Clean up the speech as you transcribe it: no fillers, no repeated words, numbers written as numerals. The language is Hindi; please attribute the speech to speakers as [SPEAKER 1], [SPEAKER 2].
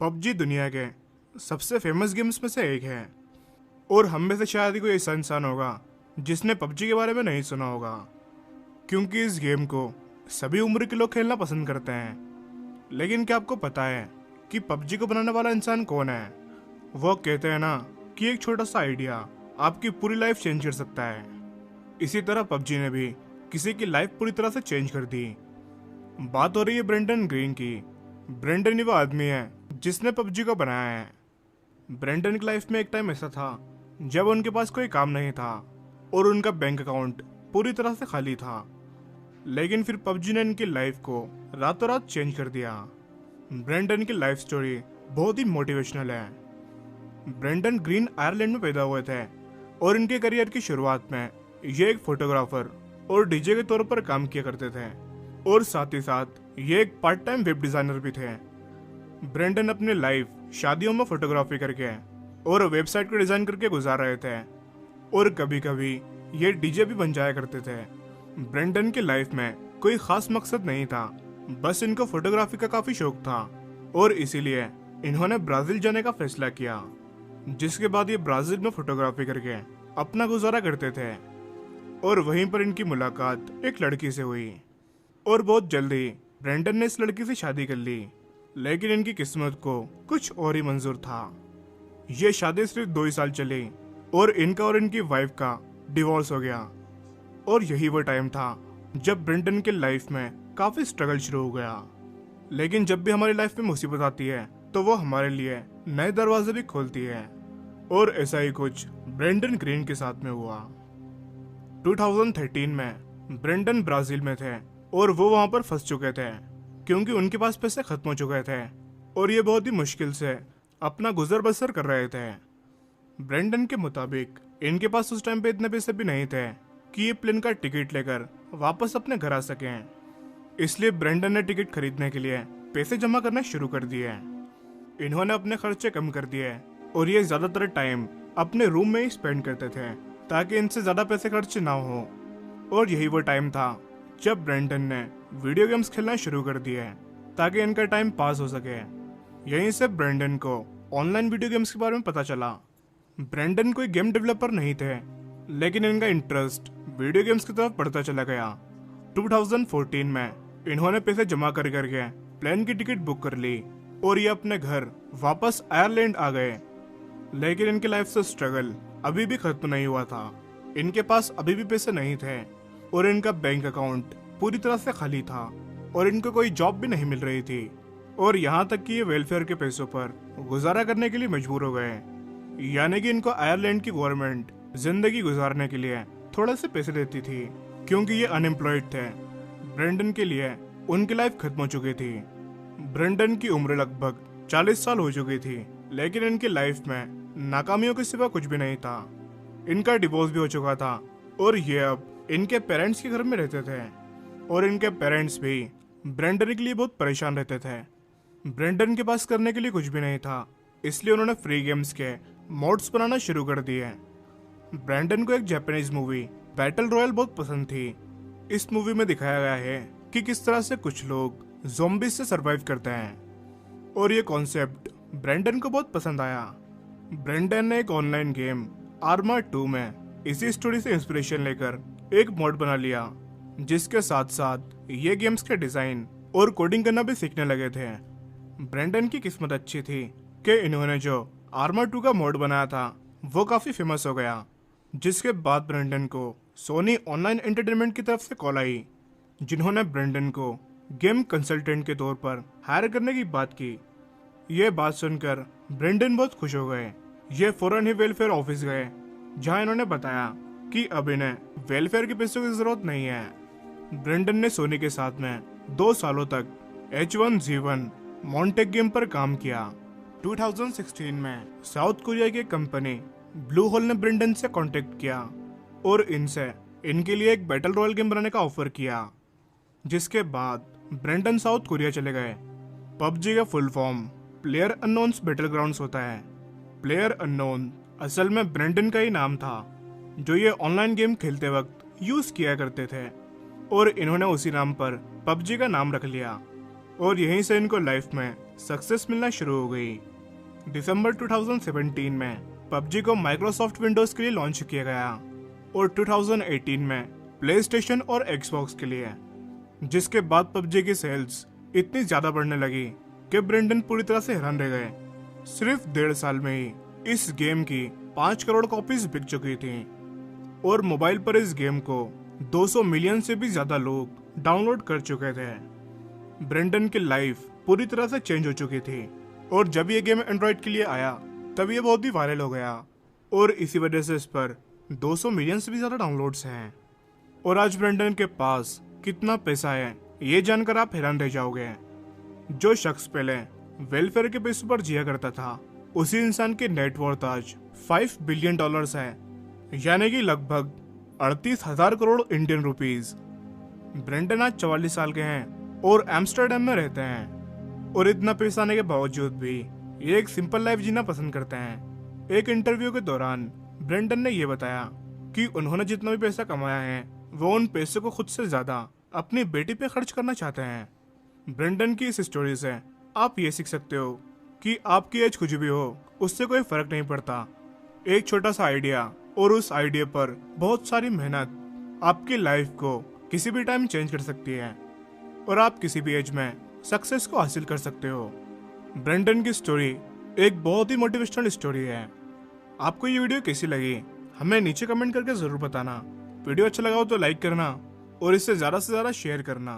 [SPEAKER 1] पबजी दुनिया के सबसे फेमस गेम्स में से एक है और हम में से शायद ही कोई ऐसा इंसान होगा जिसने पबजी के बारे में नहीं सुना होगा, क्योंकि इस गेम को सभी उम्र के लोग खेलना पसंद करते हैं। लेकिन क्या आपको पता है कि पबजी को बनाने वाला इंसान कौन है? वो कहते हैं ना कि एक छोटा सा आइडिया आपकी पूरी लाइफ चेंज कर सकता है। इसी तरह पबजी ने भी किसी की लाइफ पूरी तरह से चेंज कर दी। बात हो रही है ब्रेंडन ग्रीन की। ब्रेंडन ही वो आदमी है जिसने पबजी को बनाया है। ब्रेंडन की लाइफ में एक टाइम ऐसा था जब उनके पास कोई काम नहीं था और उनका बैंक अकाउंट पूरी तरह से खाली था। लेकिन फिर पबजी ने इनकी लाइफ को रातों रात चेंज कर दिया। ब्रेंडन की लाइफ स्टोरी बहुत ही मोटिवेशनल है। ब्रेंडन ग्रीन आयरलैंड में पैदा हुए थे और इनके करियर की शुरुआत में ये एक फोटोग्राफर और डीजे के तौर पर काम किया करते थे और साथ ही साथ ये एक पार्ट टाइम वेब डिजाइनर भी थे। ब्रेंडन अपनी लाइफ शादियों में फोटोग्राफी करके और वेबसाइट को डिजाइन करके गुजार रहे थे और कभी कभी ये डीजे भी बन जाया करते थे। ब्रेंडन की लाइफ में कोई खास मकसद नहीं था, बस इनको फोटोग्राफी का काफी शौक था और इसीलिए इन्होंने ब्राजील जाने का फैसला किया, जिसके बाद ये ब्राजील में फोटोग्राफी करके अपना गुजारा करते थे। और वहीं पर इनकी मुलाकात एक लड़की से हुई और बहुत जल्दी ब्रेंडन ने इस लड़की से शादी कर ली। लेकिन इनकी किस्मत को कुछ और ही मंजूर था। ये शादी सिर्फ 2 ही साल चली और इनका और इनकी वाइफ का डिवोर्स हो गया। और यही वो टाइम था जब ब्रेंडन के लाइफ में काफी स्ट्रगल शुरू हो गया। लेकिन जब भी हमारी लाइफ में मुसीबत आती है तो वो हमारे लिए नए दरवाजे भी खोलती है और ऐसा ही कुछ ब्रेंडन ग्रीन के साथ में हुआ। 2013 में ब्रेंडन ब्राजील में थे और वो वहां पर फंस चुके थे क्योंकि उनके पास पैसे खत्म हो चुके थे और ये बहुत ही मुश्किल से अपना गुजर बसर कर रहे थे। ब्रेंडन के मुताबिक इनके पास उस टाइम पे इतने पैसे भी नहीं थे कि ये प्लेन का टिकट लेकर वापस अपने घर आ सकें। इसलिए ब्रेंडन ने टिकट खरीदने के लिए पैसे जमा करना शुरू कर दिए। इन्होंने अपने खर्चे कम कर दिए और ये ज्यादातर टाइम अपने रूम में ही स्पेंड करते थे ताकि इनसे ज्यादा पैसे खर्च ना हो। और यही वो टाइम था जब ब्रेंडन ने वीडियो गेम्स खेलना शुरू कर दिए ताकि इनका टाइम पास हो सके। यहीं से ब्रेंडन को ऑनलाइन वीडियो गेम्स के बारे में पता चला। ब्रेंडन कोई गेम डेवलपर नहीं थे, लेकिन इनका इंटरेस्ट वीडियो गेम्स की तरफ बढ़ता चला गया। 2014 में इन्होंने पैसे जमा कर करके प्लेन की टिकट बुक कर ली और ये अपने घर वापस आयरलैंड आ गए। लेकिन इनकी लाइफ से स्ट्रगल अभी भी खत्म नहीं हुआ था। इनके पास अभी भी पैसे नहीं थे और इनका बैंक अकाउंट पूरी तरह से खाली था और इनको कोई जॉब भी नहीं मिल रही थी और यहाँ तक कि ये वेलफेयर के पैसों पर गुजारा करने के लिए मजबूर हो गए। यानी कि इनको आयरलैंड की गवर्नमेंट जिंदगी गुजारने के लिए थोड़े से पैसे देती थी क्योंकि ये अनएम्प्लॉयड थे। ब्रेंडन के लिए उनकी लाइफ खत्म हो चुकी थी। ब्रेंडन की उम्र लगभग 40 साल हो चुकी थी, लेकिन इनकी लाइफ में नाकामियों के सिवा कुछ भी नहीं था। इनका डिवोर्स भी हो चुका था और ये अब इनके पेरेंट्स के घर में रहते थे और इनके पेरेंट्स भी ब्रेंडन के लिए बहुत परेशान रहते थे। ब्रेंडन के पास करने के लिए कुछ भी नहीं था, इसलिए उन्होंने फ्री गेम्स के मोड्स बनाना शुरू कर दिए। ब्रेंडन को एक जापानीज मूवी बैटल रॉयल बहुत पसंद थी। इस मूवी में दिखाया गया है कि किस तरह से कुछ लोग ज़ॉम्बीज से सरवाइव करते हैं और ये कॉन्सेप्ट ब्रेंडन को बहुत पसंद आया। ब्रेंडन ने एक ऑनलाइन गेम आर्मा 2 में इसी स्टोरी से इंस्पिरेशन लेकर एक मोड बना लिया, जिसके साथ साथ ये गेम्स के डिजाइन और कोडिंग करना भी सीखने लगे थे। ब्रेंडन की किस्मत अच्छी थी कि इन्होंने जो आर्मा 2 का मोड बनाया था वो काफी फेमस हो गया, जिसके बाद ब्रेंडन को सोनी ऑनलाइन एंटरटेनमेंट की तरफ से कॉल आई, जिन्होंने ब्रेंडन को गेम कंसल्टेंट के तौर पर हायर करने की बात की। ये बात सुनकर ब्रेंडन बहुत खुश हो गए। ये फौरन ही वेलफेयर ऑफिस गए, जहां इन्होंने बताया कि अब इन्हें वेलफेयर के पैसों की जरूरत नहीं है। ब्रेंडन ने सोनी के साथ में 2 सालों तक H1Z1 मॉन्टेक गेम पर काम किया। 2016 में साउथ कोरिया की कंपनी ब्लू होल ने ब्रेंडन से कांटेक्ट किया और इनसे इनके लिए एक बैटल रॉयल गेम बनाने का ऑफर किया, जिसके बाद ब्रेंडन साउथ कोरिया चले गए। पबजी का full form player unknowns battle grounds होता है। प्लेयर अननोन असल में ब्रेंडन का ही नाम था, जो ये ऑनलाइन गेम खेलते वक्त यूज किया करते थे और इन्होंने उसी नाम पर पबजी का नाम रख लिया और यहीं से इनको लाइफ में सक्सेस मिलना शुरू हो गई। दिसंबर 2017 में पबजी को माइक्रोसॉफ्ट विंडोज के लिए लॉन्च किया गया और 2018 में प्ले स्टेशन और एक्सबॉक्स के लिए, जिसके बाद पबजी की सेल्स इतनी ज्यादा बढ़ने लगी कि ब्रेंडन पूरी तरह से हैरान रह गए। सिर्फ 1.5 साल में ही इस गेम की 5 करोड़ कॉपीज बिक चुकी थी और मोबाइल पर इस गेम को 200 मिलियन से भी ज्यादा लोग डाउनलोड कर चुके थे। ब्रेंडन की लाइफ पूरी तरह से चेंज हो चुकी थी और जब ये गेम एंड्रॉइड के लिए आया तब ये बहुत ही वायरल हो गया और इसी वजह से इस पर 200 मिलियन से भी ज्यादा डाउनलोड्स हैं। और आज ब्रेंडन के पास कितना पैसा है ये जानकर आप हैरान रह जाओगे। जो शख्स पहले वेलफेयर के पैसों पर जिया करता था, उसी इंसान की नेटवर्थ आज $5 बिलियन है, यानी कि लगभग 38,000 करोड़ इंडियन रुपीज। ब्रेंडन आज 44 साल के हैं और एम्स्टर्डम में रहते हैं और इतना पैसा आने के बावजूद भी ये एक सिंपल लाइफ जीना पसंद करते हैं। एक इंटरव्यू के दौरान ब्रेंडन ने यह बताया कि उन्होंने जितना भी पैसा कमाया है वो उन पैसों को खुद से ज्यादा अपनी बेटी पे खर्च करना चाहते हैं। ब्रेंडन की इस स्टोरी से आप ये सीख सकते हो कि आपकी एज कुछ भी हो उससे कोई फर्क नहीं पड़ता। एक छोटा सा आइडिया और उस आइडिया पर बहुत सारी मेहनत आपकी लाइफ को किसी भी टाइम चेंज कर सकती है और आप किसी भी एज में सक्सेस को हासिल कर सकते हो। ब्रेंडन की स्टोरी एक बहुत ही मोटिवेशनल स्टोरी है। आपको ये वीडियो कैसी लगी हमें नीचे कमेंट करके जरूर बताना। वीडियो अच्छा लगा हो तो लाइक करना और इसे ज्यादा से ज्यादा शेयर करना।